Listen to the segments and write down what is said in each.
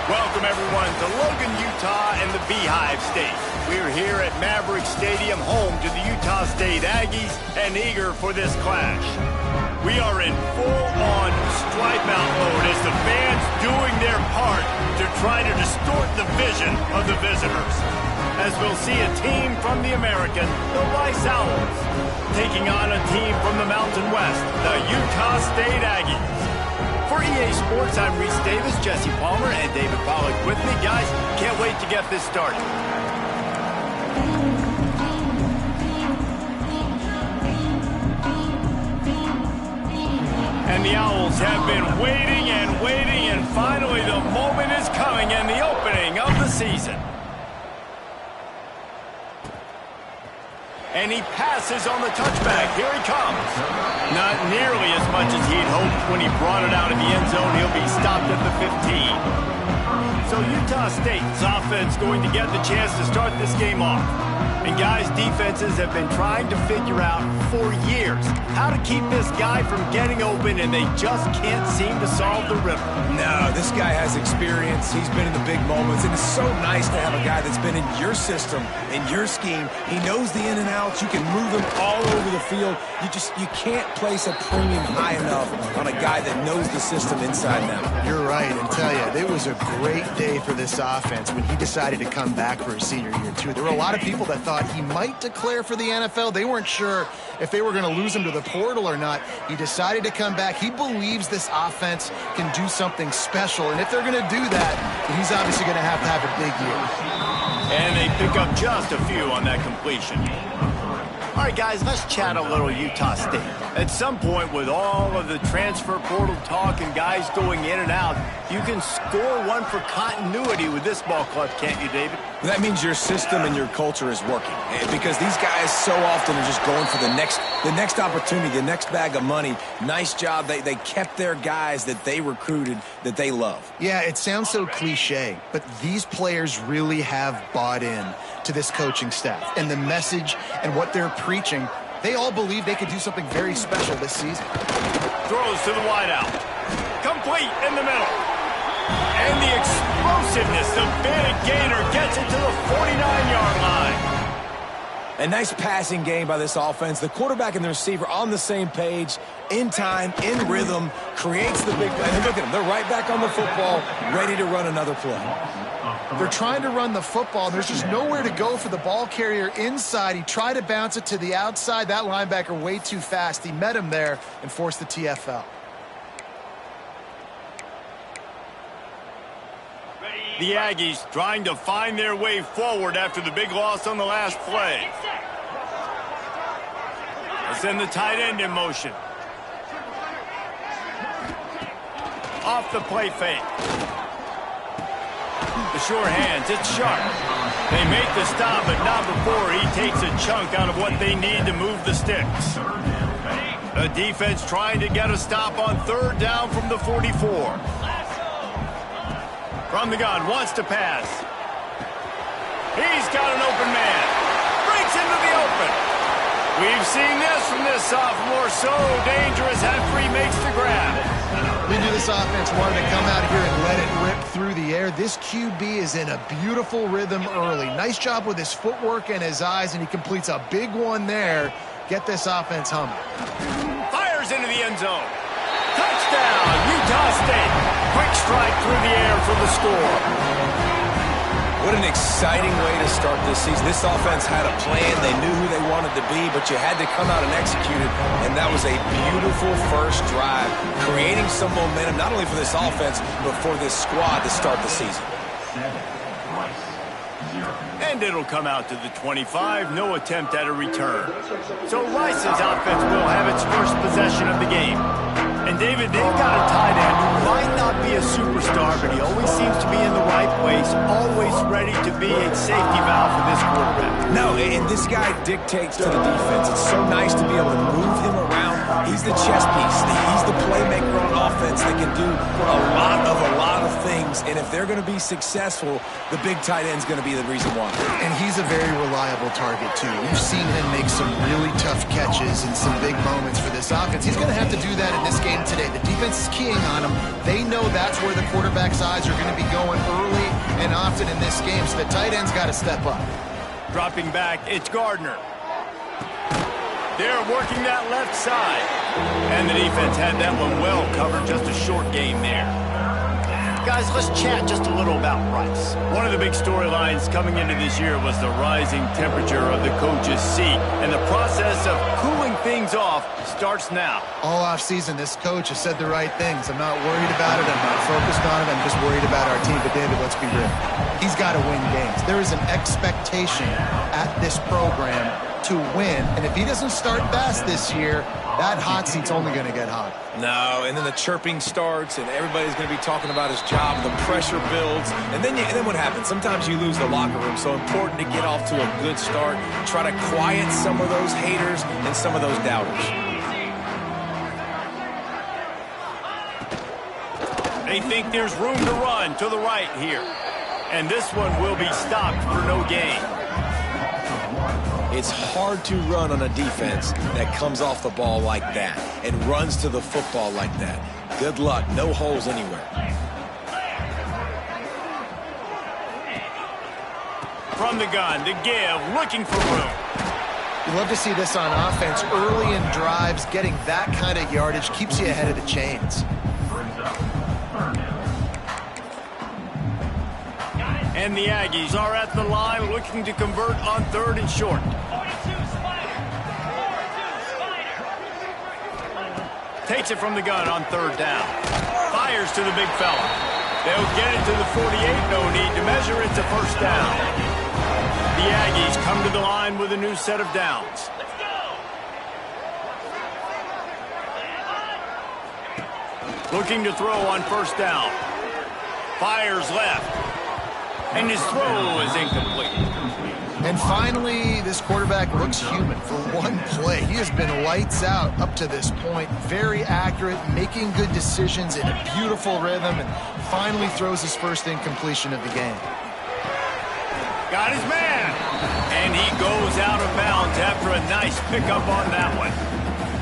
Welcome, everyone, to Logan, Utah and the Beehive State. We're here at Maverick Stadium, home to the Utah State Aggies, and eager for this clash. We are in full-on stripe-out mode as the fans doing their part to try to distort the vision of the visitors. As we'll see a team from the American, the Rice Owls, taking on a team from the Mountain West, the Utah State Aggies. For EA Sports, I'm Reese Davis, Jesse Palmer, and David Pollack with me. Guys, can't wait to get this started. And the Owls have been waiting and waiting, and finally the moment is coming and the opening of the season. And he passes on the touchback. Here he comes. Not nearly as much as he'd hoped when he brought it out of the end zone. He'll be stopped at the 15. So Utah State's offense going to get the chance to start this game off. And guys, defenses have been trying to figure out for years how to keep this guy from getting open, and they just can't seem to solve the riddle. No, this guy has experience. He's been in the big moments, and it's so nice to have a guy that's been in your system, in your scheme. He knows the in and outs. You can move him all over the field. You can't place a premium high enough on a guy that knows the system inside and out. You're right, and tell you, it was a great day for this offense when he decided to come back for his senior year, too. There were a lot of people that thought he might declare for the NFL. They weren't sure if they were going to lose him to the portal or not. He decided to come back. He believes this offense can do something special, and if they're going to do that, he's obviously going to have a big year. And they pick up just a few on that completion. All right, guys, let's chat a little Utah State. At some point, with all of the transfer portal talk and guys going in and out, you can score one for continuity with this ball club, can't you, David? That means your system and your culture is working, because these guys so often are just going for the next opportunity, the next bag of money. Nice job. They kept their guys that they recruited, that they love. Yeah, it sounds so cliche, but these players really have bought in to this coaching staff and the message and what they're preaching. They all believe they could do something very special this season. Throws to the wideout. Complete in the middle. And the explosiveness of Vanna Gator gets it to the 49-yard line. A nice passing game by this offense. The quarterback and the receiver on the same page, in time, in rhythm, creates the big play. And look at them. They're right back on the football, ready to run another play. They're trying to run the football. There's just nowhere to go for the ball carrier inside. He tried to bounce it to the outside. That linebacker way too fast. He met him there and forced the TFL. The Aggies trying to find their way forward after the big loss on the last play. Let's send the tight end in motion. Off the play fake. The sure hands, it's sharp. They make the stop, but not before he takes a chunk out of what they need to move the sticks. The defense trying to get a stop on third down from the 44. From the gun, wants to pass. He's got an open man. Breaks into the open. We've seen this from this sophomore. So dangerous after he makes the grab. We knew this offense wanted to come out here and let it rip through the air. This QB is in a beautiful rhythm early. Nice job with his footwork and his eyes, and he completes a big one there. Get this offense humming. Fires into the end zone. Touchdown, Utah State. Quick strike through the air for the score. What an exciting way to start this season. This offense had a plan. They knew who they wanted to be, but you had to come out and execute it, and that was a beautiful first drive, creating some momentum, not only for this offense, but for this squad to start the season. And it'll come out to the 25. No attempt at a return. So Rice's offense will have its first possession of the game. And David, they've got a tight end who might not be a superstar, but he always seems to be in the right place, always ready to be a safety valve for this quarterback. No, and this guy dictates to the defense. It's so nice to be able to move him around. He's the chess piece. He's the playmaker on offense that can do a lot of things, and if they're going to be successful, the big tight end's going to be the reason why. And he's a very reliable target, too. We've seen him make some really tough catches and some big moments for this offense. He's going to have to do that in this game today. The defense is keying on him. They know that's where the quarterback's eyes are going to be going early and often in this game, so the tight end's got to step up. Dropping back, it's Gardner. They're working that left side. And the defense had that one well covered, just a short game there. Guys, let's chat just a little about Rice. One of the big storylines coming into this year was the rising temperature of the coach's seat. And the process of cooling things off starts now. All offseason, this coach has said the right things. I'm not worried about it. I'm not focused on it. I'm just worried about our team. But, David, let's be real. He's got to win games. There is an expectation at this program to win. And if he doesn't start fast this year, that hot seat's only going to get hot. No, and then the chirping starts, and everybody's going to be talking about his job. The pressure builds, and then what happens? Sometimes you lose the locker room. So important to get off to a good start. Try to quiet some of those haters and some of those doubters. They think there's room to run to the right here. And this one will be stopped for no gain. It's hard to run on a defense that comes off the ball like that and runs to the football like that. Good luck. No holes anywhere. From the gun, to give, looking for room. You love to see this on offense. Early in drives, getting that kind of yardage keeps you ahead of the chains. And the Aggies are at the line looking to convert on 3rd and short. Takes it from the gun on 3rd down. Fires to the big fella. They'll get it to the 48. No need to measure it to 1st down. The Aggies come to the line with a new set of downs. Looking to throw on 1st down. Fires left. And his throw is incomplete. And finally, this quarterback looks human for one play. He has been lights out up to this point. Very accurate, making good decisions in a beautiful rhythm, and finally throws his first incompletion of the game. Got his man. And he goes out of bounds after a nice pickup on that one.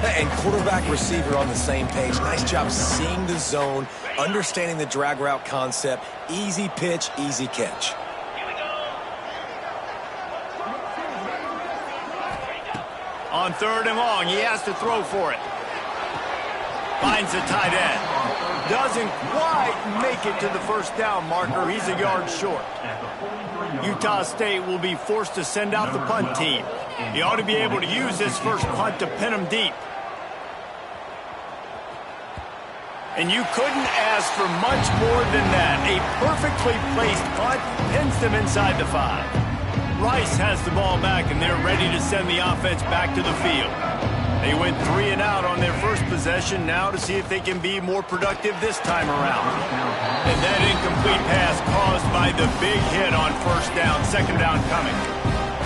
And quarterback receiver on the same page. Nice job seeing the zone, understanding the drag route concept. Easy pitch, easy catch. On 3rd and long, he has to throw for it. Finds the tight end. Doesn't quite make it to the 1st down marker. He's a yard short. Utah State will be forced to send out the punt team. He ought to be able to use this first punt to pin him deep. And you couldn't ask for much more than that. A perfectly placed punt pins them inside the 5. Rice has the ball back, and they're ready to send the offense back to the field. They went 3 and out on their first possession, now to see if they can be more productive this time around. And that incomplete pass caused by the big hit on 1st down, 2nd down coming.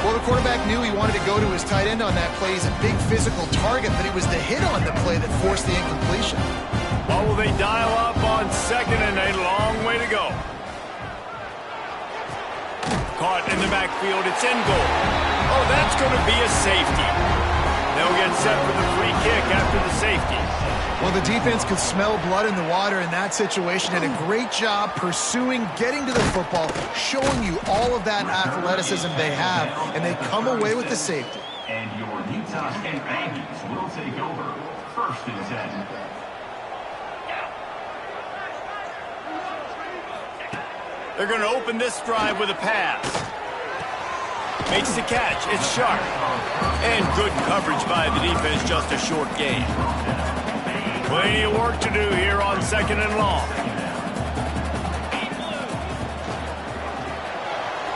Well, the quarterback knew he wanted to go to his tight end on that play. He's a big physical target, but it was the hit on the play that forced the incompletion. Well, will they dial up on 2nd and a long way to go? Caught in the backfield, it's in goal. Oh, that's going to be a safety. They'll get set for the free kick after the safety. Well, the defense could smell blood in the water in that situation. Did a great job pursuing, getting to the football, showing you all of that athleticism they have, and they come away with the safety. And your Utah State Aggies will take over 1st and 10. They're going to open this drive with a pass. Makes the catch. It's sharp. And good coverage by the defense, just a short gain. Plenty of work to do here on 2nd and long.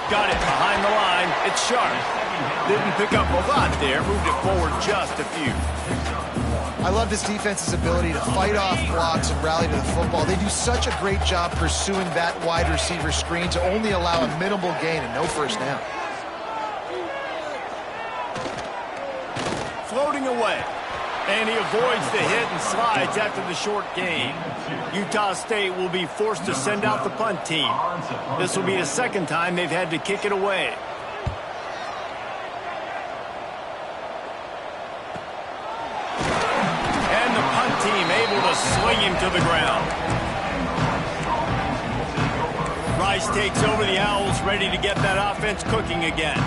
Got it behind the line. It's sharp. Didn't pick up a lot there. Moved it forward just a few. I love this defense's ability to fight off blocks and rally to the football. They do such a great job pursuing that wide receiver screen to only allow a minimal gain and no 1st down. Floating away. And he avoids the hit and slides after the short gain. Utah State will be forced to send out the punt team. This will be the second time they've had to kick it away. And the punt team able to swing him to the ground. Rice takes over the Owls, ready to get that offense cooking again.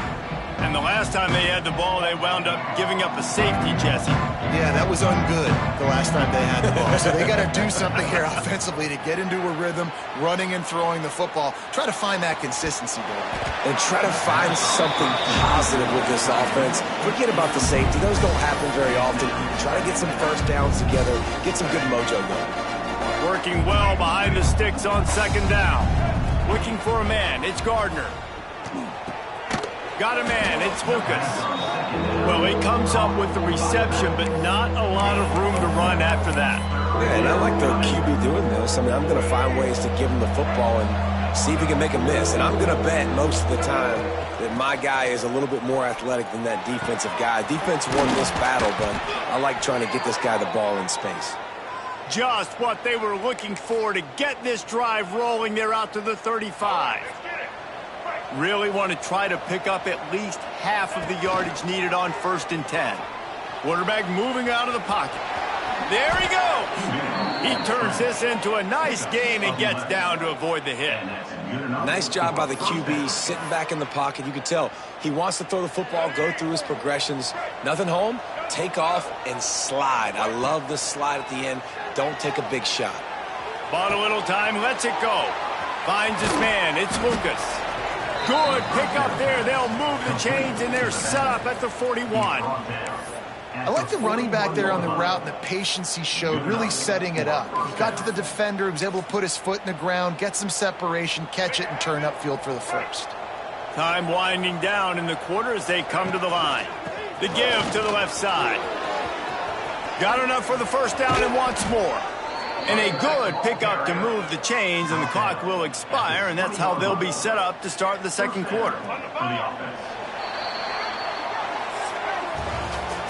And the last time they had the ball, they wound up giving up a safety, Jesse. Yeah, that was ungood the last time they had the ball. So they got to do something here offensively to get into a rhythm, running and throwing the football. Try to find that consistency, Bill. And try to find something positive with this offense. Forget about the safety. Those don't happen very often. Try to get some first downs together. Get some good mojo going. Working well behind the sticks on second down. Looking for a man. It's Gardner. Got a man. It's Lucas. Well, he comes up with the reception, but not a lot of room to run after that. Yeah, and I like the QB doing this. I mean, I'm going to find ways to give him the football and see if he can make a miss. And I'm going to bet most of the time that my guy is a little bit more athletic than that defensive guy. Defense won this battle, but I like trying to get this guy the ball in space. Just what they were looking for to get this drive rolling. They're out to the 35. Really want to try to pick up at least half of the yardage needed on 1st and 10. Quarterback moving out of the pocket. There he goes. He turns this into a nice gain and gets down to avoid the hit. Nice job by the QB, sitting back in the pocket. You can tell he wants to throw the football, go through his progressions. Nothing home, take off, and slide. I love the slide at the end. Don't take a big shot. Bought a little time, lets it go. Finds his man, it's Lucas. Good pick up there. They'll move the chains, and they're set up at the 41. I like the running back there on the route and the patience he showed, really setting it up. He got to the defender, he was able to put his foot in the ground, get some separation, catch it, and turn upfield for the first. Time winding down in the quarter as they come to the line. The give to the left side. Got enough for the first down and wants more. And a good pickup to move the chains, and the clock will expire, and that's how they'll be set up to start the second quarter.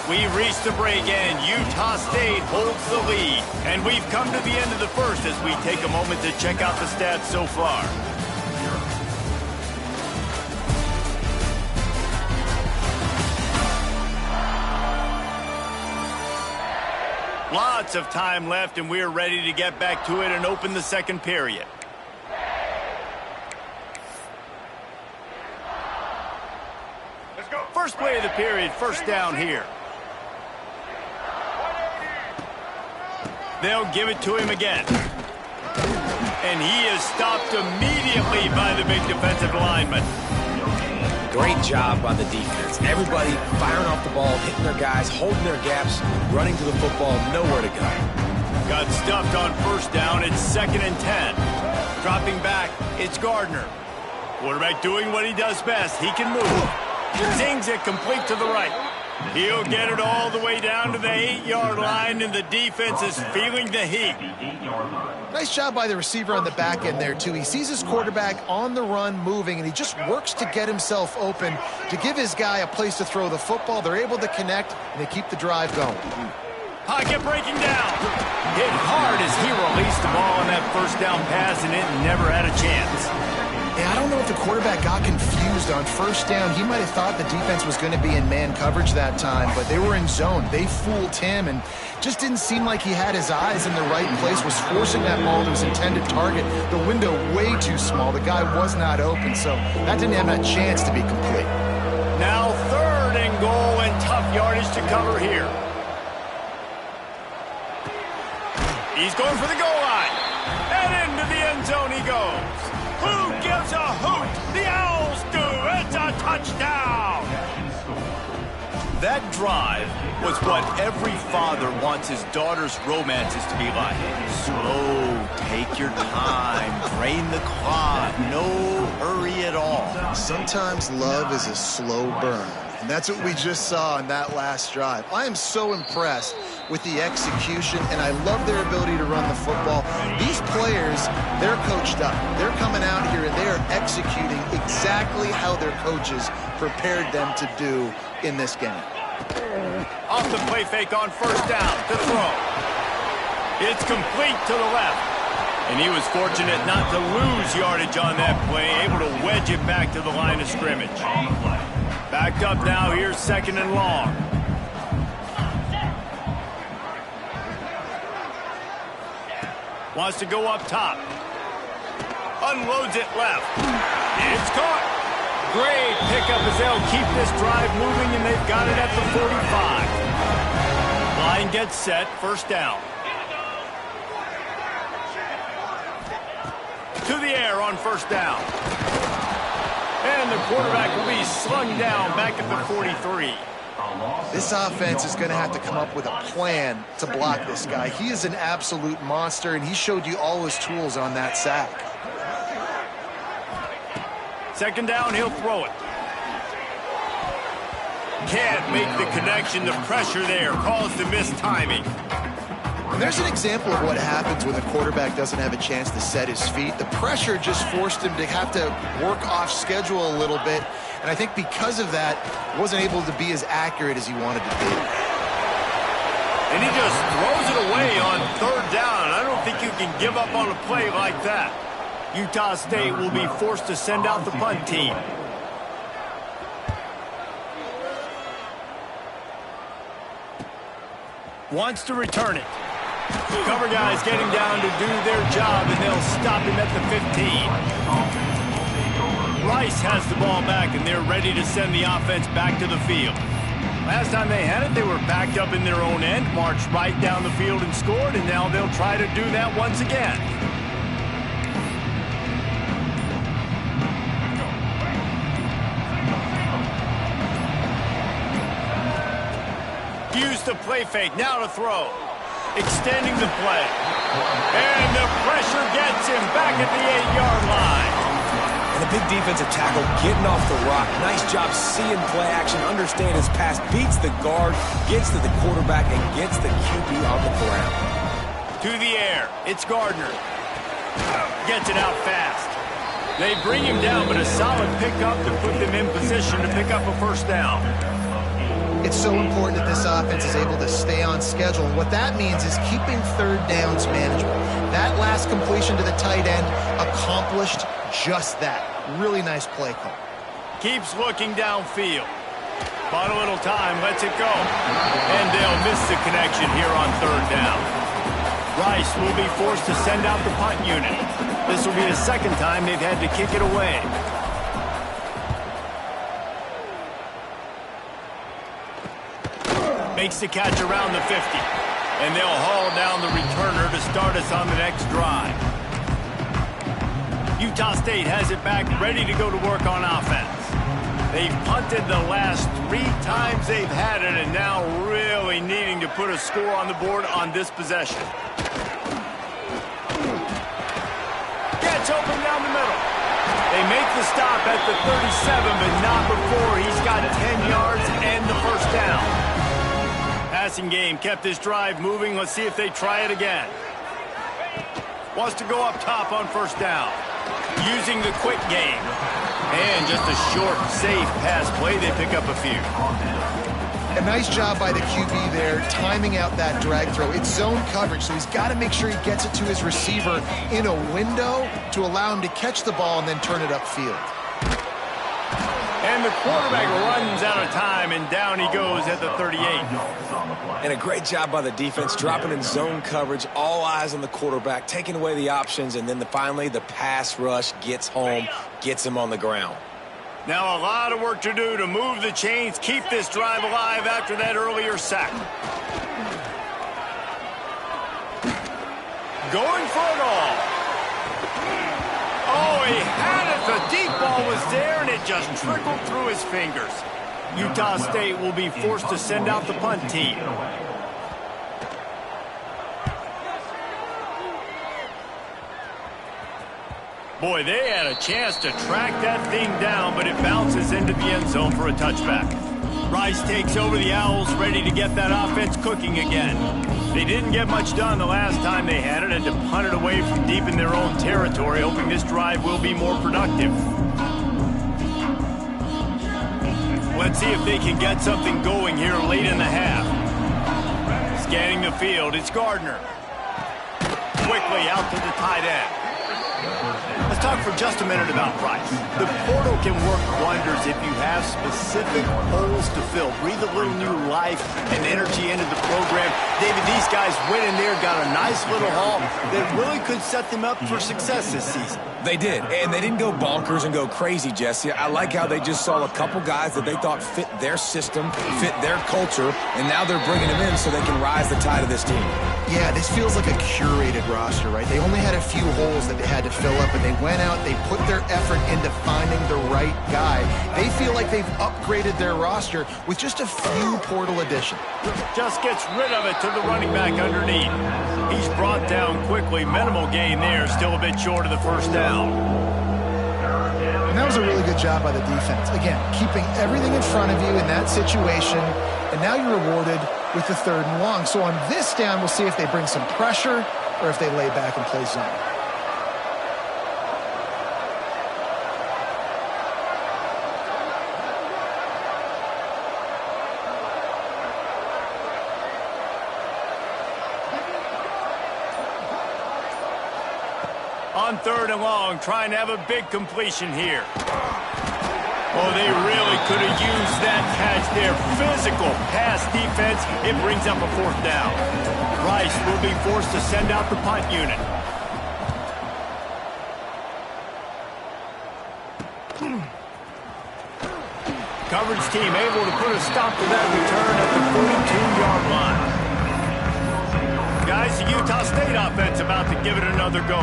We've reached the break, and Utah State holds the lead. And we've come to the end of the first as we take a moment to check out the stats so far. Lots of time left, and we're ready to get back to it and open the second period. Let's go. First play of the period, first down here. They'll give it to him again. And he is stopped immediately by the big defensive lineman. Great job by the defense. Everybody firing off the ball, hitting their guys, holding their gaps, running to the football, nowhere to go. Got stuffed on first down. It's 2nd and 10. Dropping back, it's Gardner. Quarterback doing what he does best. He can move. Zings it complete to the right. He'll get it all the way down to the 8-yard line, and the defense is feeling the heat. Nice job by the receiver on the back end there, too. He sees his quarterback on the run moving, and he just works to get himself open to give his guy a place to throw the football. They're able to connect, and they keep the drive going. Pocket breaking down. Hit hard as he released the ball on that first down pass, and it never had a chance. Yeah, I don't know if the quarterback got confused on first down. He might have thought the defense was going to be in man coverage that time, but they were in zone. They fooled him and just didn't seem like he had his eyes in the right place, was forcing that ball to his intended target. The window way too small. The guy was not open, so that didn't have a chance to be complete. Now 3rd and goal, and tough yardage to cover here. He's going for the goal line. And into the end zone he goes. Who gives a hoot? The Owls do. It's a touchdown. That drive was what every father wants his daughter's romances to be like. Slow, take your time, drain the clock, no hurry at all. Sometimes love is a slow burn, and that's what we just saw on that last drive. I am so impressed with the execution, and I love their ability to run the football. These players, they're coached up. They're coming out here, and they are executing exactly how their coaches prepared them to do in this game. Off the play fake on first down to throw. It's complete to the left. And he was fortunate not to lose yardage on that play, able to wedge it back to the line of scrimmage. Backed up now, here's 2nd and long. Wants to go up top. Unloads it left. It's caught. Great pickup as they'll keep this drive moving, and they've got it at the 45. Line gets set, first down. To the air on first down. And the quarterback will be slung down back at the 43. This offense is going to have to come up with a plan to block this guy. He is an absolute monster, and he showed you all his tools on that sack. 2nd down, he'll throw it. Can't make the connection. The pressure there caused the missed timing. And there's an example of what happens when the quarterback doesn't have a chance to set his feet. The pressure just forced him to have to work off schedule a little bit. And I think because of that, wasn't able to be as accurate as he wanted to be. And he just throws it away on 3rd down. I don't think you can give up on a play like that. Utah State will be forced to send out the punt team. Wants to return it. Cover guys getting down to do their job, and they'll stop him at the 15. Rice has the ball back, and they're ready to send the offense back to the field. Last time they had it, they were backed up in their own end, marched right down the field and scored, and now they'll try to do that once again. Use the play fake, now to throw. Extending the play. And the pressure gets him back at the 8-yard line. And a big defensive tackle getting off the rock. Nice job seeing play action, understand his pass, beats the guard, gets to the quarterback, and gets the QB on the ground. To the air, it's Gardner. Gets it out fast. They bring him down, but a solid pickup to put them in position to pick up a first down. It's so important that this offense is able to stay on schedule. And what that means is keeping 3rd downs manageable. That last completion to the tight end accomplished just that. Really nice play call. Keeps looking downfield. Bought a little time, lets it go. And they'll miss the connection here on 3rd down. Rice will be forced to send out the punt unit. This will be the 2nd time they've had to kick it away. Makes the catch around the 50. And they'll haul down the returner to start us on the next drive. Utah State has it back, ready to go to work on offense. They've punted the last 3 times they've had it, and now really needing to put a score on the board on this possession. Gets open down the middle. They make the stop at the 37, but not before he's got 10 yards and the first down. Passing game kept this drive moving. Let's see if they try it again. Wants to go up top on first down. Using the quick game. And just a short, safe pass play. They pick up a few. A nice job by the QB there, timing out that drag throw. It's zone coverage, so he's got to make sure he gets it to his receiver in a window to allow him to catch the ball and then turn it upfield. And the quarterback runs out of time, and down he goes at the 38. And a great job by the defense, dropping in zone coverage, all eyes on the quarterback, taking away the options, and then finally the pass rush gets home, gets him on the ground. Now a lot of work to do to move the chains, keep this drive alive after that earlier sack. Going for it all. Oh, he had it. The deep ball was there, and it just trickled through his fingers. Utah State will be forced to send out the punt team. Boy, they had a chance to track that thing down, but it bounces into the end zone for a touchback. Rice takes over the Owls, ready to get that offense cooking again. They didn't get much done the last time they had it, and to punt it away from deep in their own territory, hoping this drive will be more productive. Let's see if they can get something going here late in the half. Scanning the field, it's Gardner. Quickly out to the tight end. Let's talk for just a minute about Price. The portal can work wonders if you have specific holes to fill. Breathe a little new life and energy into the program. David, these guys went in there, got a nice little haul that really could set them up for success this season. They did, and they didn't go bonkers and go crazy, Jesse. I like how they just saw a couple guys that they thought fit their system, fit their culture, and now they're bringing them in so they can rise the tide of this team. Yeah, this feels like a curated roster, right? They only had a few holes that they had to fill up, and they went out, they put their effort into finding the right guy. They feel like they've upgraded their roster with just a few portal additions. Just gets rid of it to the running back underneath. He's brought down quickly. Minimal gain there, still a bit short of the first down. And that was a really good job by the defense. Again, keeping everything in front of you in that situation, and now you're rewarded with the 3rd and long. So on this down, we'll see if they bring some pressure or if they lay back and play zone. On 3rd and long, trying to have a big completion here. Oh, they really could have used that catch there. Physical pass defense. It brings up a 4th down. Rice will be forced to send out the punt unit. Coverage team able to put a stop to that return at the 42-yard line. Guys, the Utah State offense about to give it another go.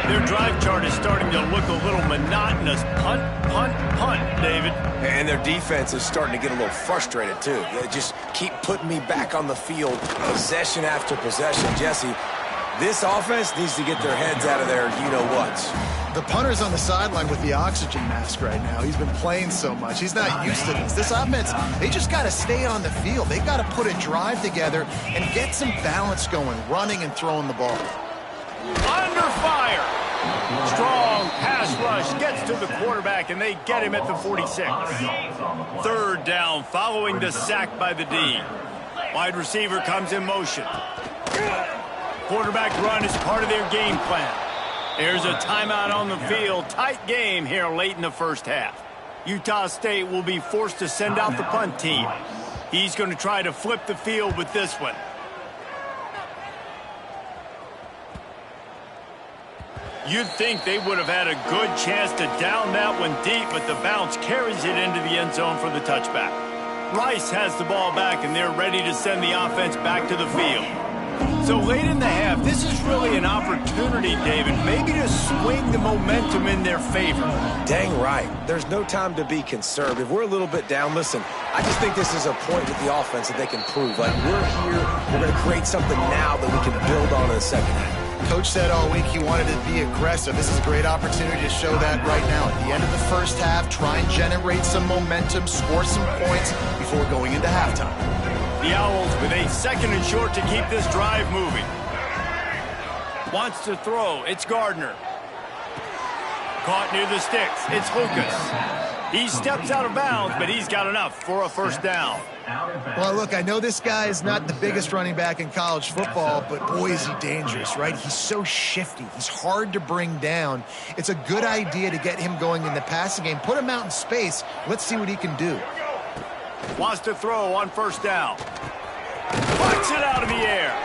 Their drive chart is starting to look a little monotonous. Punt, punt, punt, David. And their defense is starting to get a little frustrated, too. They just keep putting me back on the field, possession after possession. Jesse, this offense needs to get their heads out of their you-know-whats. The punter's on the sideline with the oxygen mask right now. He's been playing so much. He's not used to this. This offense, they just got to stay on the field. They've got to put a drive together and get some balance going, running and throwing the ball. Under fire. Strong pass rush gets to the quarterback, and they get him at the 46. 3rd down following the sack by the D. Wide receiver comes in motion. Quarterback run is part of their game plan. There's a timeout on the field. Tight game here late in the first half. Utah State will be forced to send out the punt team. He's going to try to flip the field with this one. You'd think they would have had a good chance to down that one deep, but the bounce carries it into the end zone for the touchback. Rice has the ball back, and they're ready to send the offense back to the field. So late in the half, this is really an opportunity, David, maybe to swing the momentum in their favor. Dang right. There's no time to be conservative. We're a little bit down. Listen, I just think this is a point with the offense that they can prove. Like, we're here, we're going to create something now that we can build on in the second half. Coach said all week he wanted to be aggressive. This is a great opportunity to show that right now. At the end of the first half, try and generate some momentum, score some points before going into halftime. The Owls with a 2nd and short to keep this drive moving. Wants to throw. It's Gardner. Caught near the sticks. It's Lucas. He steps out of bounds, but he's got enough for a 1st down. Well, look, I know this guy is not the biggest running back in college football, but boy, is he dangerous, right? He's so shifty. He's hard to bring down. It's a good idea to get him going in the passing game. Put him out in space. Let's see what he can do. Wants to throw on 1st down. Puts it out of the air.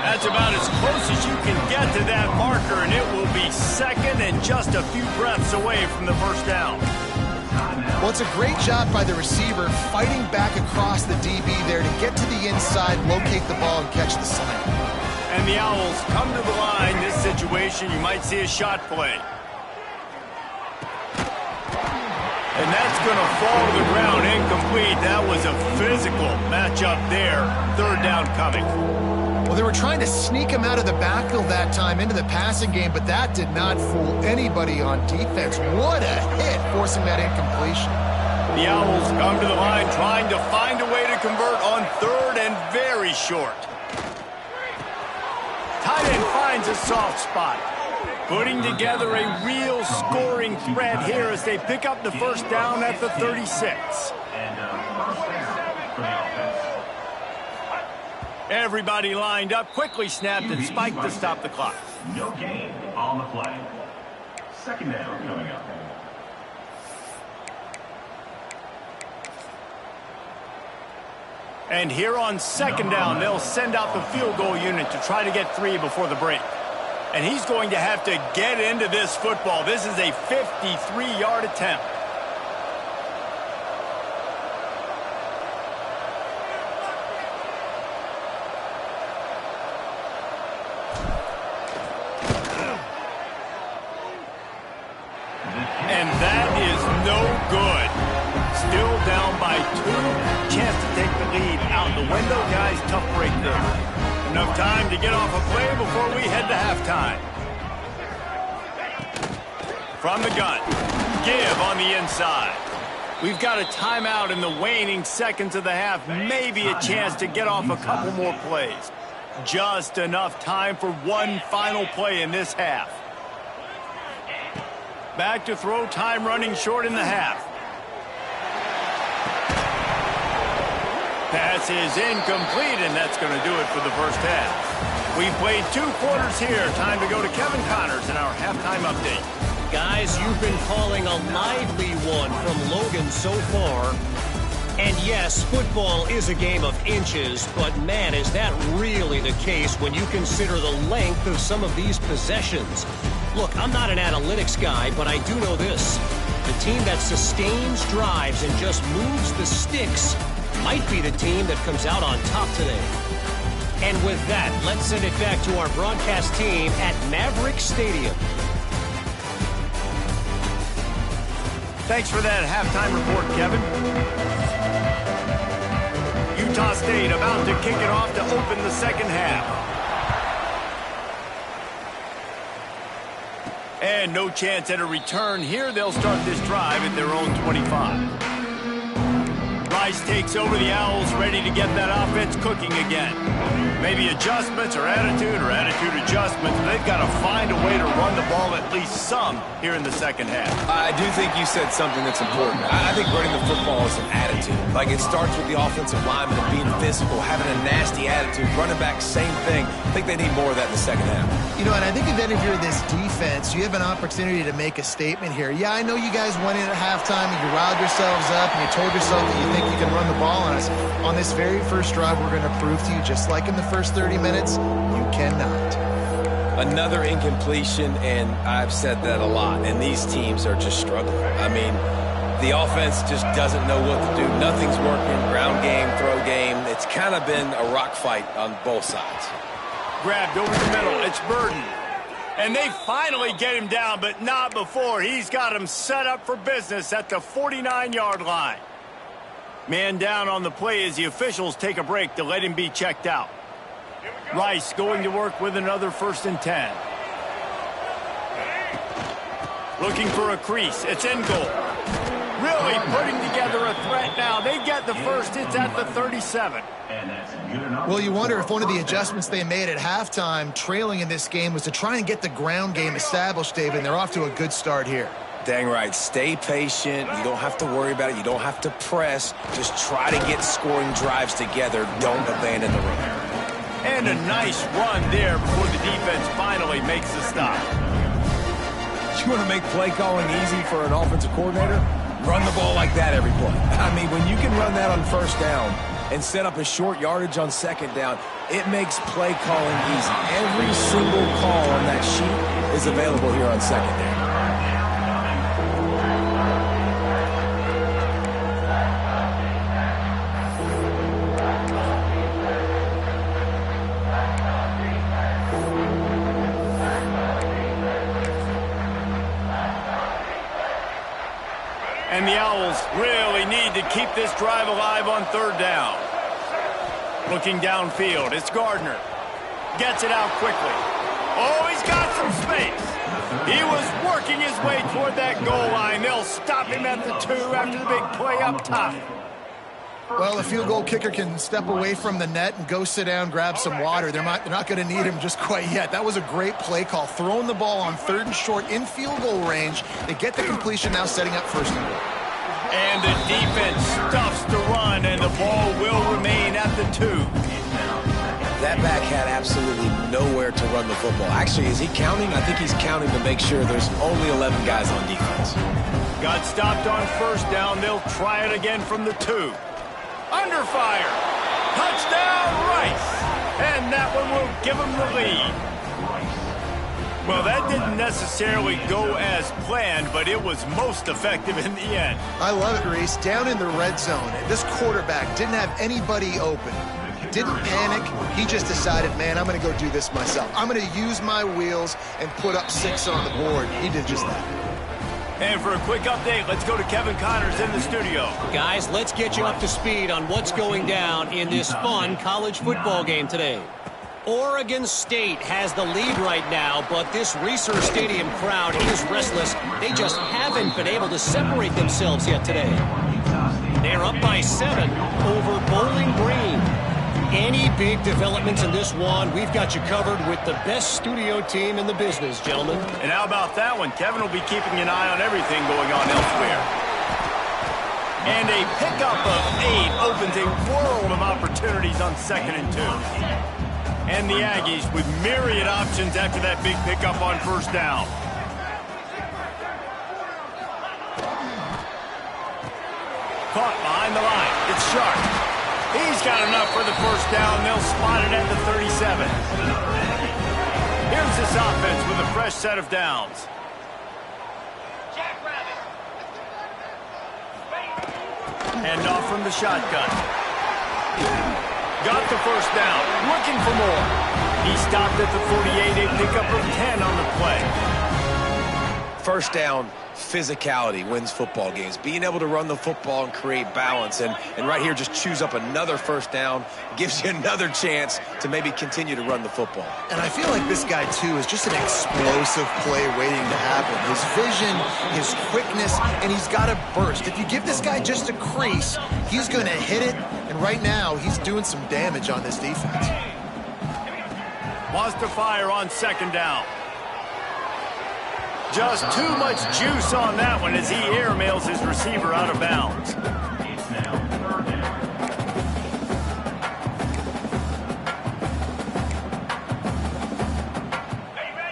That's about as close as you can get to that marker, and it will be 2nd and just a few breaths away from the 1st down. Well, it's a great job by the receiver fighting back across the DB there to get to the inside, locate the ball, and catch the slant. And the Owls come to the line. This situation, you might see a shot play. And that's going to fall to the ground incomplete. That was a physical matchup there. 3rd down coming. Well, they were trying to sneak him out of the backfield that time into the passing game, but that did not fool anybody on defense. What a hit, forcing that incompletion. The Owls come to the line trying to find a way to convert on 3rd and very short. Tight end finds a soft spot. Putting together a real scoring threat here as they pick up the 1st down at the 36. Everybody lined up, quickly snapped and spiked to stop the clock. No gain on the play. Second down coming up. And here on second down, they'll send out the field goal unit to try to get 3 before the break. And he's going to have to get into this football. This is a 53-yard attempt. And that is no good. Still down by 2. Chance to take the lead out the window. Guys, tough break there. Enough time to get off a play before we head to halftime. From the gun. Give on the inside. We've got a timeout in the waning seconds of the half. Maybe a chance to get off a couple more plays. Just enough time for one final play in this half. Back to throw, time running short in the half. Pass is incomplete, and that's going to do it for the first half. We've played 2 quarters here. Time to go to Kevin Connors in our halftime update. Guys, you've been calling a lively one from Logan so far. And yes, football is a game of inches, but man, is that really the case when you consider the length of some of these possessions. Look, I'm not an analytics guy, but I do know this. The team that sustains drives and just moves the sticks might be the team that comes out on top today. And with that, let's send it back to our broadcast team at Maverick Stadium. Thanks for that halftime report, Kevin. Utah State about to kick it off to open the second half. And no chance at a return here. They'll start this drive at their own 25. Rice takes over the Owls, ready to get that offense cooking again. Maybe adjustments or attitude adjustments. They've got to find a way to run the ball at least some here in the second half. I do think you said something that's important. I think running the football is an attitude. Like, it starts with the offensive lineman and being physical, having a nasty attitude. Running back, same thing. I think they need more of that in the second half. You know, and I think then if you're this defense, you have an opportunity to make a statement here. Yeah, I know you guys went in at halftime and you riled yourselves up and you told yourself that you think you can run the ball on us. On this very first drive, we're going to prove to you, just like in the first 30 minutes, you cannot. Another incompletion, and I've said that a lot, and these teams are just struggling. I mean, the offense just doesn't know what to do. Nothing's working. Ground game, throw game. It's kind of been a rock fight on both sides. Grabbed over the middle. It's Burden. And they finally get him down, but not before. He's got him set up for business at the 49-yard line. Man down on the play as the officials take a break to let him be checked out. Rice going to work with another 1st and 10. Looking for a crease. It's in goal. Really putting together a threat now. They get the first. It's at the 37. Well, you wonder if one of the adjustments they made at halftime, trailing in this game, was to try and get the ground game established, David, and they're off to a good start here. Dang right. Stay patient. You don't have to worry about it. You don't have to press. Just try to get scoring drives together. Don't abandon the run. And a nice run there before the defense finally makes the stop. You want to make play calling easy for an offensive coordinator? Run the ball like that every play. I mean, when you can run that on first down and set up a short yardage on second down, it makes play calling easy. Every single call on that sheet is available here on second down. And the Owls really need to keep this drive alive on 3rd down. Looking downfield, it's Gardner. Gets it out quickly. Oh, he's got some space. He was working his way toward that goal line. They'll stop him at the 2 after the big play up top. Well, the field goal kicker can step away from the net and go sit down, grab some water. They're not going to need him just quite yet. That was a great play call. Throwing the ball on 3rd and short in field goal range. They get the completion, now setting up 1st and goal. And the defense stuffs the run, and the ball will remain at the 2. That back had absolutely nowhere to run the football. Actually, is he counting? I think he's counting to make sure there's only 11 guys on defense. Got stopped on first down. They'll try it again from the 2. Under fire. Touchdown, Rice. And that one will give them the lead. Well, that didn't necessarily go as planned, but it was most effective in the end. I love it, Reese. Down in the red zone, this quarterback didn't have anybody open. Didn't panic. He just decided, man, I'm going to go do this myself. I'm going to use my wheels and put up 6 on the board. He did just that. And for a quick update, let's go to Kevin Connors in the studio. Guys, let's get you up to speed on what's going down in this fun college football game today. Oregon State has the lead right now, but this Reser Stadium crowd is restless. They just haven't been able to separate themselves yet today. They're up by 7 over Bowling Green. Any big developments in this one, we've got you covered with the best studio team in the business, gentlemen. And how about that one? Kevin will be keeping an eye on everything going on elsewhere. And a pickup of 8 opens a world of opportunities on 2nd and 2. And the Aggies with myriad options after that big pickup on first down. Caught behind the line. It's Sharp. He's got enough for the first down. They'll spot it at the 37. Here's this offense with a fresh set of downs. Hand off from the shotgun. Got the first down. Looking for more. He stopped at the 48. A pickup of 10 on the play. First down, physicality wins football games. Being able to run the football and create balance. And right here, just choose up another first down. Gives you another chance to maybe continue to run the football. And I feel like this guy, too, is just an explosive play waiting to happen. His vision, his quickness, and he's got a burst. If you give this guy just a crease, he's going to hit it. And right now, he's doing some damage on this defense. Wants to fire on 2nd down. Just too much juice on that one as he airmails his receiver out of bounds.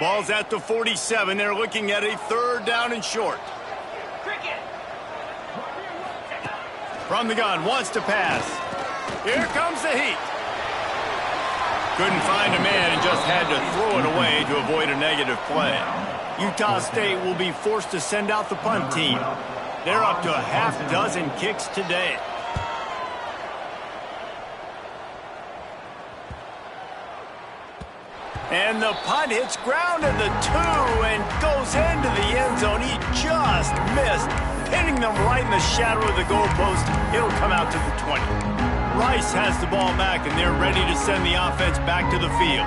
Ball's at the 47. They're looking at a 3rd down and short. From the gun, wants to pass. Here comes the heat. Couldn't find a man and just had to throw it away to avoid a negative play. Utah State will be forced to send out the punt team. They're up to a half-dozen kicks today. And the punt hits ground at the 2 and goes into the end zone. He just missed, pinning them right in the shadow of the goalpost. It'll come out to the 20. Rice has the ball back, and they're ready to send the offense back to the field.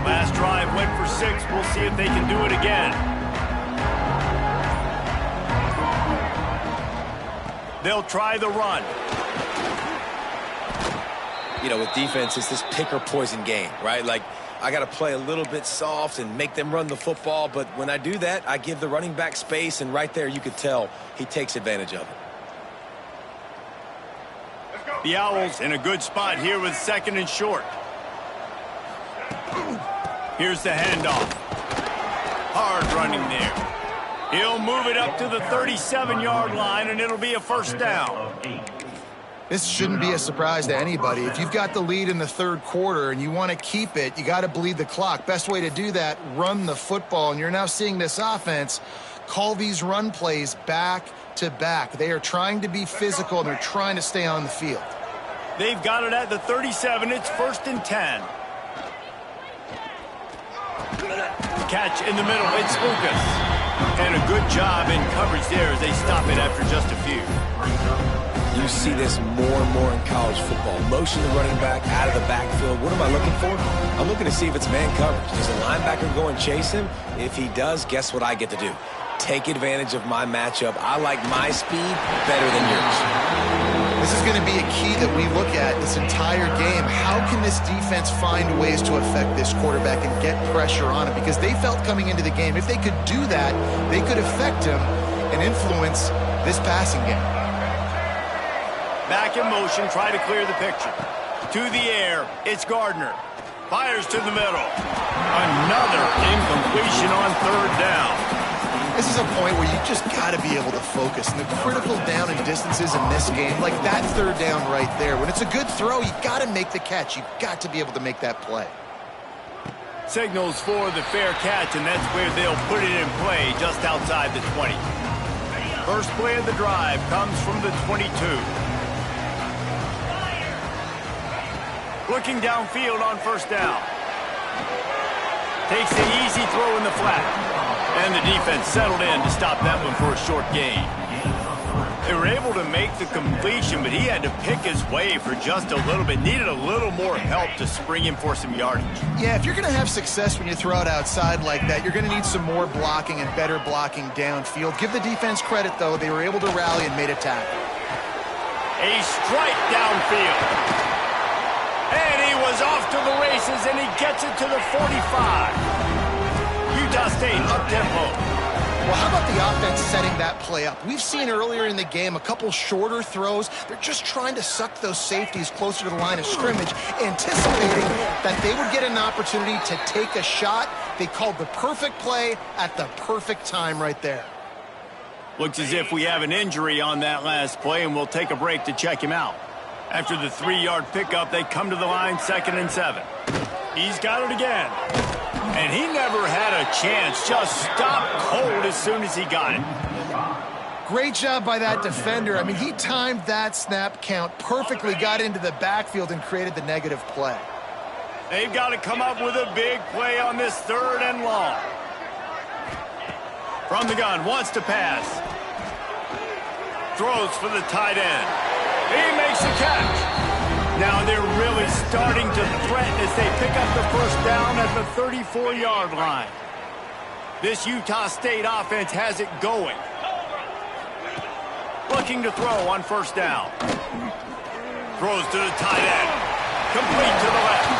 Last drive went for 6. We'll see if they can do it again. They'll try the run. You know, with defense, it's this pick or poison game, right? Like, I got to play a little bit soft and make them run the football, but when I do that, I give the running back space, and right there you could tell he takes advantage of it. The Owls in a good spot here with 2nd and short. Here's the handoff. Hard running there. He'll move it up to the 37-yard line, and it'll be a first down. This shouldn't be a surprise to anybody. If you've got the lead in the 3rd quarter and you want to keep it, you got to bleed the clock. Best way to do that, run the football. And you're now seeing this offense call these run plays back to back. They are trying to be physical, and they're trying to stay on the field. They've got it at the 37. It's 1st and 10. Catch in the middle. It's Lucas. And a good job in coverage there as they stop it after just a few. You see this more and more in college football. Motion the running back out of the backfield. What am I looking for? I'm looking to see if it's man coverage. Does the linebacker go and chase him? If he does, guess what I get to do? Take advantage of my matchup. I like my speed better than yours. This is going to be a key that we look at this entire game. How can this defense find ways to affect this quarterback and get pressure on him? Because they felt coming into the game, if they could do that, they could affect him and influence this passing game. Back in motion, try to clear the picture. To the air, it's Gardner. Fires to the middle. Another incompletion on third down. This is a point where you just got to be able to focus. And the critical down and distances in this game, like that third down right there, when it's a good throw, you got to make the catch. You've got to be able to make that play. Signals for the fair catch, and that's where they'll put it in play just outside the 20. First play of the drive comes from the 22. Looking downfield on first down. Takes the easy throw in the flat. And the defense settled in to stop that one for a short gain. They were able to make the completion, but he had to pick his way for just a little bit. Needed a little more help to spring him for some yardage. Yeah, if you're going to have success when you throw it outside like that, you're going to need some more blocking and better blocking downfield. Give the defense credit, though. They were able to rally and made a tackle. A strike downfield. And he was off to the races, and he gets it to the 45. Utah State up-tempo. Well, how about the offense setting that play up? We've seen earlier in the game a couple shorter throws. They're just trying to suck those safeties closer to the line of scrimmage, anticipating that they would get an opportunity to take a shot. They called the perfect play at the perfect time right there. Looks as if we have an injury on that last play, and we'll take a break to check him out. After the 3-yard pickup, they come to the line, 2nd and 7. He's got it again. And he never had a chance. Just stopped cold as soon as he got it. Great job by that defender. I mean, he timed that snap count perfectly, got into the backfield and created the negative play. They've got to come up with a big play on this 3rd and long. From the gun, wants to pass. Throws for the tight end. He makes the catch. Now they're really starting to threaten as they pick up the first down at the 34-yard line. This Utah State offense has it going. Looking to throw on first down. Throws to the tight end. Complete to the left.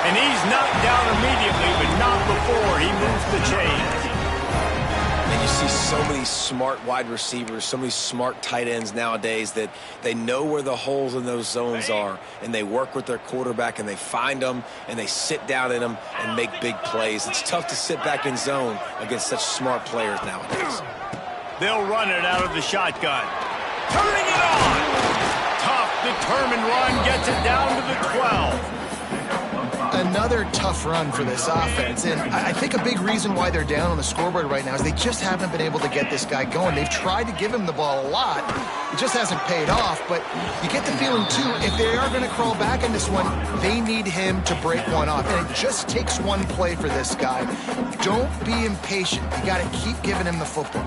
And he's knocked down immediately, but not before he moves the chains. And you see so many smart wide receivers, so many smart tight ends nowadays that they know where the holes in those zones are, and they work with their quarterback, and they find them, and they sit down in them and make big plays. It's tough to sit back in zone against such smart players nowadays. They'll run it out of the shotgun. Turning it on! Tough, determined run gets it down to the 12. Another tough run for this offense, and I think a big reason why they're down on the scoreboard right now is they just haven't been able to get this guy going. They've tried to give him the ball a lot. It just hasn't paid off, but you get the feeling, too, if they are going to crawl back in this one, they need him to break one off, and it just takes one play for this guy. Don't be impatient. You got to keep giving him the football.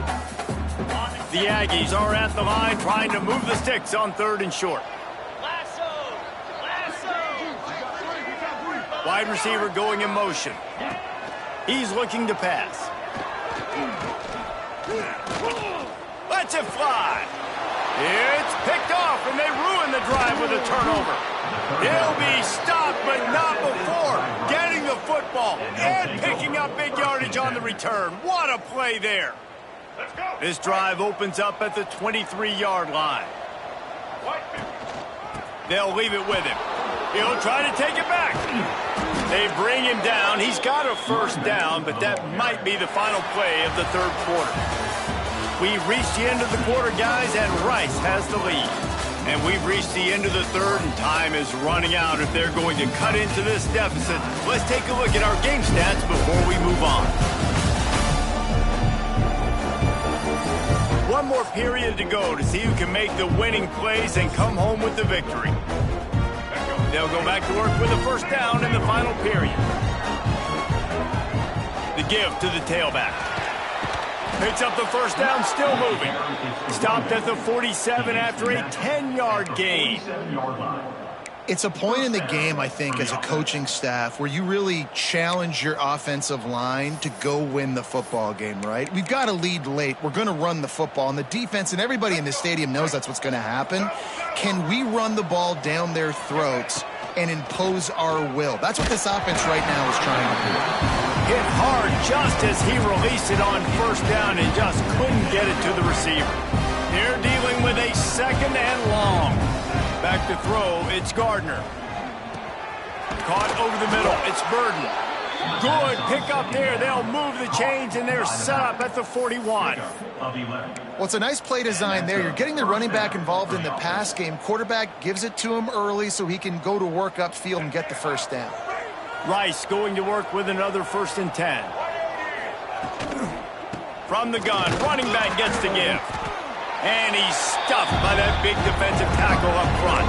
The Aggies are at the line trying to move the sticks on 3rd and short. Wide receiver going in motion. He's looking to pass. Lets it fly. It's picked off, and they ruin the drive with a turnover. He'll be stopped, but not before getting the football and picking up big yardage on the return. What a play there. This drive opens up at the 23-yard line. They'll leave it with him. He'll try to take it back. They bring him down. He's got a first down, but that might be the final play of the 3rd quarter. We've reached the end of the quarter, guys, and Rice has the lead. And we've reached the end of the 3rd, and time is running out if they're going to cut into this deficit. Let's take a look at our game stats before we move on. One more period to go to see who can make the winning plays and come home with the victory. They'll go back to work with a first down in the final period. The give to the tailback. Picks up the first down, still moving. Stopped at the 47 after a 10-yard gain. It's a point in the game, I think, as a coaching staff where you really challenge your offensive line to go win the football game, right? We've got to lead late. We're going to run the football, and the defense and everybody in the stadium knows that's what's going to happen. Can we run the ball down their throats and impose our will? That's what this offense right now is trying to do. Hit hard just as he released it on first down and just couldn't get it to the receiver. They're dealing with a 2nd and long. Back to throw, it's Gardner. caught over the middle. It's Burden. Good pick up there. They'll move the chains, and they're set up at the 41. Well, it's a nice play design there. You're getting the running back involved in the pass game. Quarterback gives it to him early so he can go to work upfield and get the first down. Rice going to work with another 1st and 10. From the gun, running back gets the give. And he's stuffed by that big defensive tackle up front.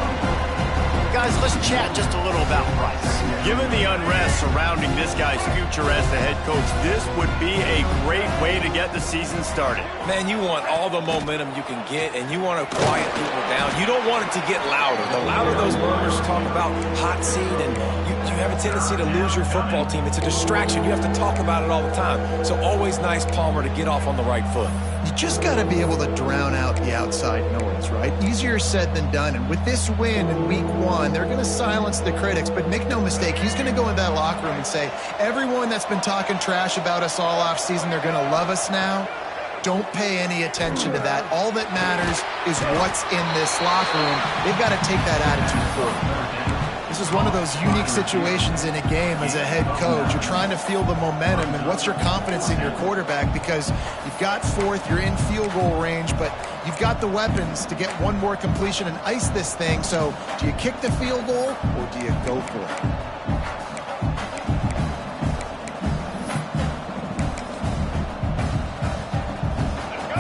Guys, let's chat just a little about Rice. Given the unrest surrounding this guy's future as the head coach, this would be a great way to get the season started. Man, you want all the momentum you can get, and you want to quiet people down. You don't want it to get louder. The louder those murmurs talk about hot seat, and you have a tendency to lose your football team. It's a distraction. You have to talk about it all the time. So always nice, Palmer, to get off on the right foot. You just got to be able to drown out the outside noise, right? Easier said than done. And with this win in week 1, they're going to silence the critics. But make no mistake, he's going to go in that locker room and say, everyone that's been talking trash about us all off season, they're going to love us now. Don't pay any attention to that. All that matters is what's in this locker room. They've got to take that attitude forward. This is one of those unique situations in a game as a head coach. You're trying to feel the momentum, and what's your confidence in your quarterback, because you've got 4th, you're in field goal range, but you've got the weapons to get one more completion and ice this thing. So do you kick the field goal or do you go for it?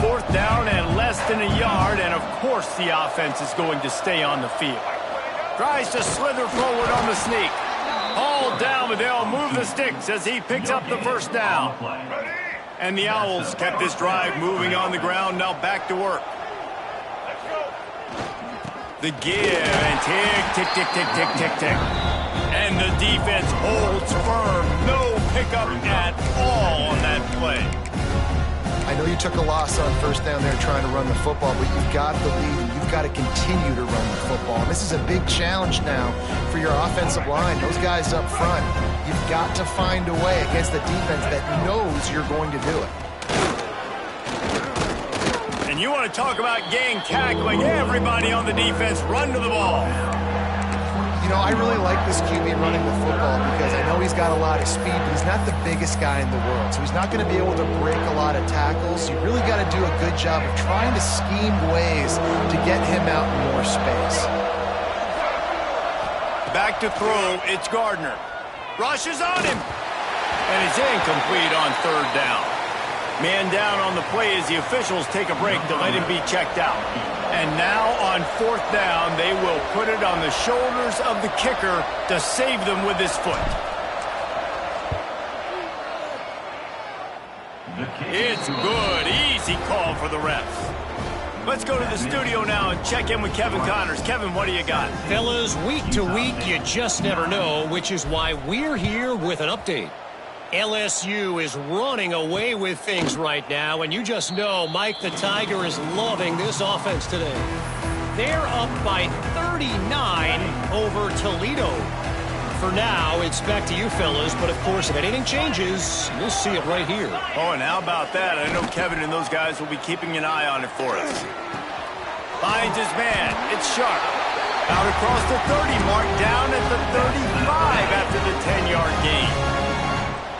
Fourth down and less than a yard, and of course the offense is going to stay on the field. Tries to slither forward on the sneak. Hauled down, but they'll move the sticks as he picks up the first down. And the Owls kept this drive moving on the ground, now back to work. The give, and tick, tick, tick, tick, tick, tick, tick. And the defense holds firm. No pickup at all on that play. I know you took a loss on first down there trying to run the football, but you've got the lead, and you've got to continue to run the football. And this is a big challenge now for your offensive line. Those guys up front, you've got to find a way against the defense that knows you're going to do it. And you want to talk about gang tackling. Everybody on the defense run to the ball. You know, I really like this QB running the football because I know he's got a lot of speed, but he's not the biggest guy in the world. So he's not going to be able to break a lot of tackles. You really got to do a good job of trying to scheme ways to get him out in more space. Back to throw, it's Gardner. Rushes on him. And it's incomplete on 3rd down. Man down on the play as the officials take a break to let him be checked out. And now on 4th down, they will put it on the shoulders of the kicker to save them with his foot. It's good. Easy call for the refs. Let's go to the studio now and check in with Kevin Connors. Kevin, what do you got? Fellas, week to week, you just never know, which is why we're here with an update. LSU is running away with things right now, and you just know Mike the Tiger is loving this offense today. They're up by 39 over Toledo. For now, it's back to you fellas, but of course, if anything changes, you'll see it right here. Oh, and how about that? I know Kevin and those guys will be keeping an eye on it for us. Finds his man. It's Sharp. Out across the 30 mark, down at the 35 after the 10-yard gain.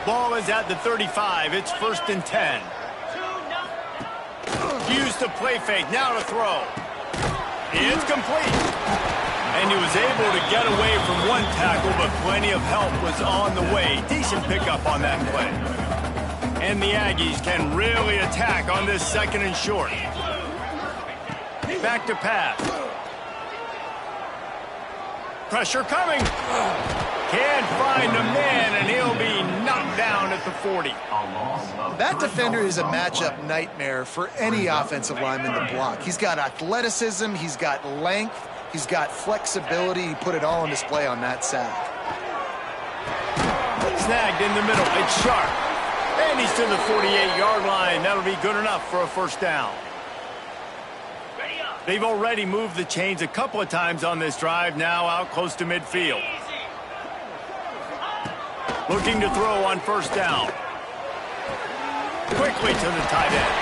Ball is at the 35. It's 1st and 10. Used to play fake. Now to throw. It's complete. And he was able to get away from one tackle, but plenty of help was on the way. Decent pickup on that play. And the Aggies can really attack on this 2nd and short. Back to pass. Pressure coming. Can't find a man, and he'll be knocked down at the 40. That defender is a matchup nightmare for any offensive lineman to block. He's got athleticism, he's got length, he's got flexibility. He put it all on display on that sack. Snagged in the middle. It's Sharp. And he's to the 48-yard line. That'll be good enough for a 1st down. They've already moved the chains a couple of times on this drive, now out close to midfield. Looking to throw on 1st down. Quickly to the tight end.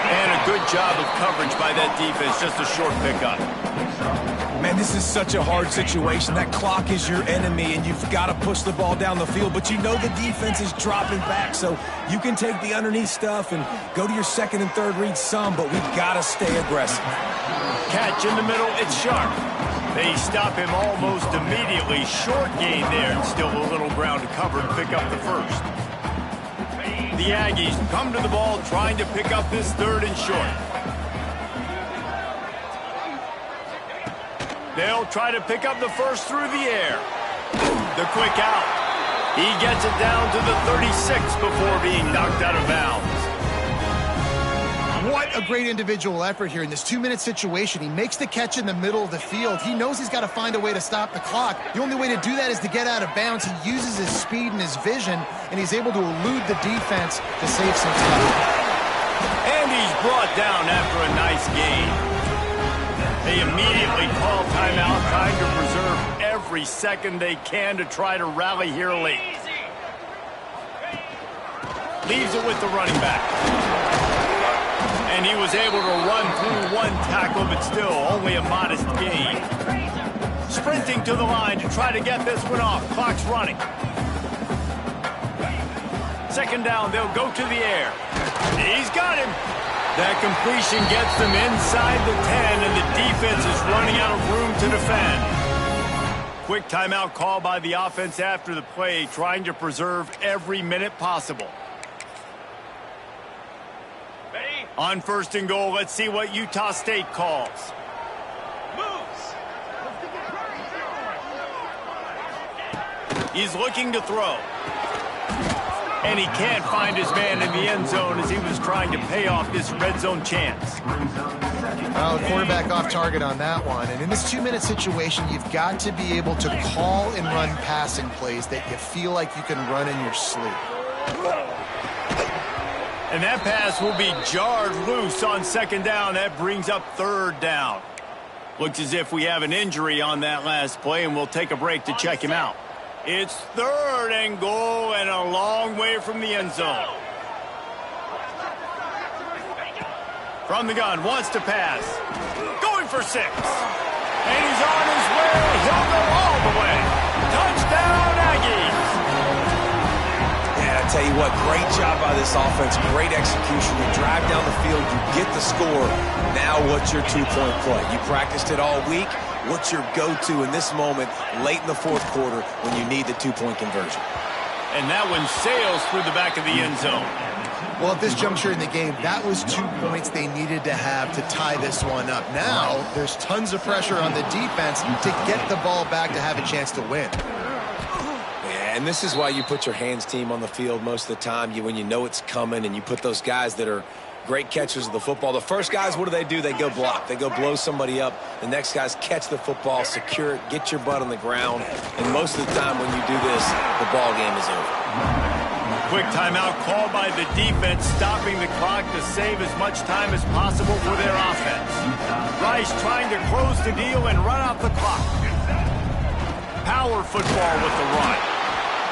And a good job of coverage by that defense, just a short pickup. Man, this is such a hard situation. That clock is your enemy, and you've got to push the ball down the field. But you know the defense is dropping back, so you can take the underneath stuff and go to your second and third read some, but we've got to stay aggressive. Catch in the middle, it's Sharp. They stop him almost immediately. Short gain there, and still a little ground to cover to pick up the first. The Aggies come to the ball trying to pick up this third and short. They'll try to pick up the first through the air. The quick out. He gets it down to the 36 before being knocked out of bounds. What a great individual effort here in this 2-minute situation. He makes the catch in the middle of the field. He knows he's got to find a way to stop the clock. The only way to do that is to get out of bounds. He uses his speed and his vision, and he's able to elude the defense to save some time. And he's brought down after a nice gain. They immediately call timeout, trying to preserve every second they can to try to rally here late. Leaves it with the running back. And he was able to run through one tackle, but still only a modest gain. Sprinting to the line to try to get this one off. Clock's running. Second down, they'll go to the air. He's got him. That completion gets them inside the 10, and the defense is running out of room to defend. Quick timeout call by the offense after the play, trying to preserve every minute possible. On first and goal, let's see what Utah State calls. He's looking to throw. And he can't find his man in the end zone as he was trying to pay off this red zone chance. Well, the quarterback off target on that one. And in this 2-minute situation, you've got to be able to call and run passing plays that you feel like you can run in your sleep. And that pass will be jarred loose on second down. That brings up third down. Looks as if we have an injury on that last play, and we'll take a break to check him out. It's third and goal and a long way from the end zone. From the gun, wants to pass. Going for 6. And he's on his way. He'll go all the way. Touchdown, Aggies. Yeah, I tell you what, great job by this offense. Great execution. You drive down the field, you get the score. Now what's your 2-point play? You practiced it all week. What's your go-to in this moment late in the fourth quarter when you need the 2-point conversion? And that one sails through the back of the end zone. Well, at this juncture in the game, that was 2 points they needed to have to tie this one up. Now, there's tons of pressure on the defense to get the ball back to have a chance to win. Yeah, and this is why you put your hands team on the field most of the time. When you know it's coming, and you put those guys that are great catchers of the football. The first guys, what do? They go block. They go blow somebody up. The next guys catch the football, secure it, get your butt on the ground. And most of the time when you do this, the ball game is over. Quick timeout called by the defense, stopping the clock to save as much time as possible for their offense. Rice trying to close the deal and run out the clock. Power football with the run.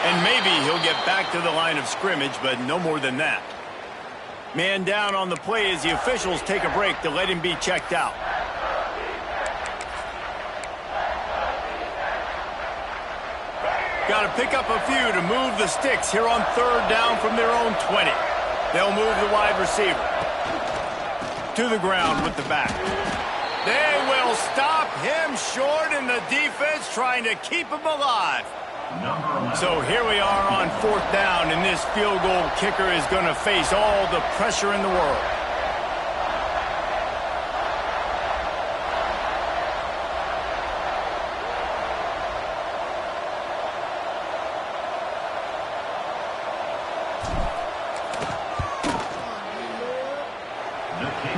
And maybe he'll get back to the line of scrimmage, but no more than that. Man down on the play as the officials take a break to let him be checked out. Got to pick up a few to move the sticks here on third down from their own 20. They'll move the wide receiver to the ground with the back. They will stop him short, and the defense trying to keep him alive. So here we are on fourth down, and this field goal kicker is going to face all the pressure in the world.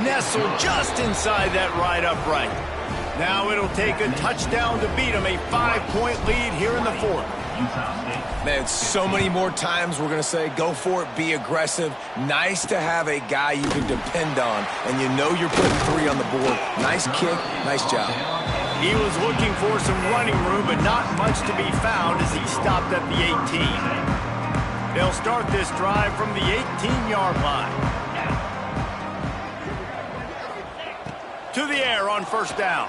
Nestled just inside that right upright. Now it'll take a touchdown to beat him, a 5-point lead here in the fourth. Man, so many more times we're going to say, go for it, be aggressive. Nice to have a guy you can depend on, and you know you're putting 3 on the board. Nice kick, nice job. He was looking for some running room, but not much to be found as he stopped at the 18. They'll start this drive from the 18-yard line. To the air on first down.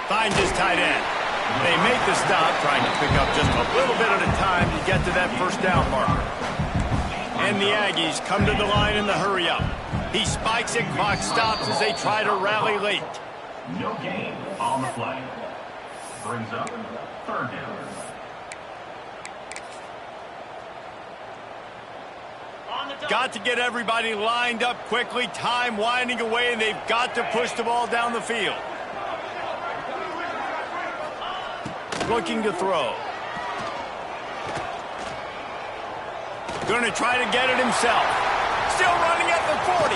Finds his tight end. They make the stop, trying to pick up just a little bit at a time to get to that first down marker. And the Aggies come to the line in the hurry-up. He spikes it, clock stops as they try to rally late. No gain on the play. Brings up third down. Got to get everybody lined up quickly. Time winding away, and they've got to push the ball down the field. Looking to throw. Going to try to get it himself. Still running at the 40.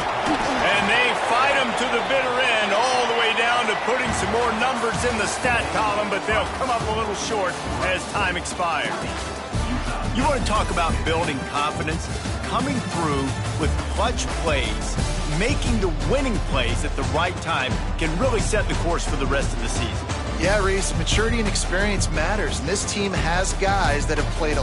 And they fight him to the bitter end, all the way down to putting some more numbers in the stat column, but they'll come up a little short as time expires. You want to talk about building confidence? Coming through with clutch plays, making the winning plays at the right time can really set the course for the rest of the season. Yeah, Reese, maturity and experience matters, and this team has guys that have played a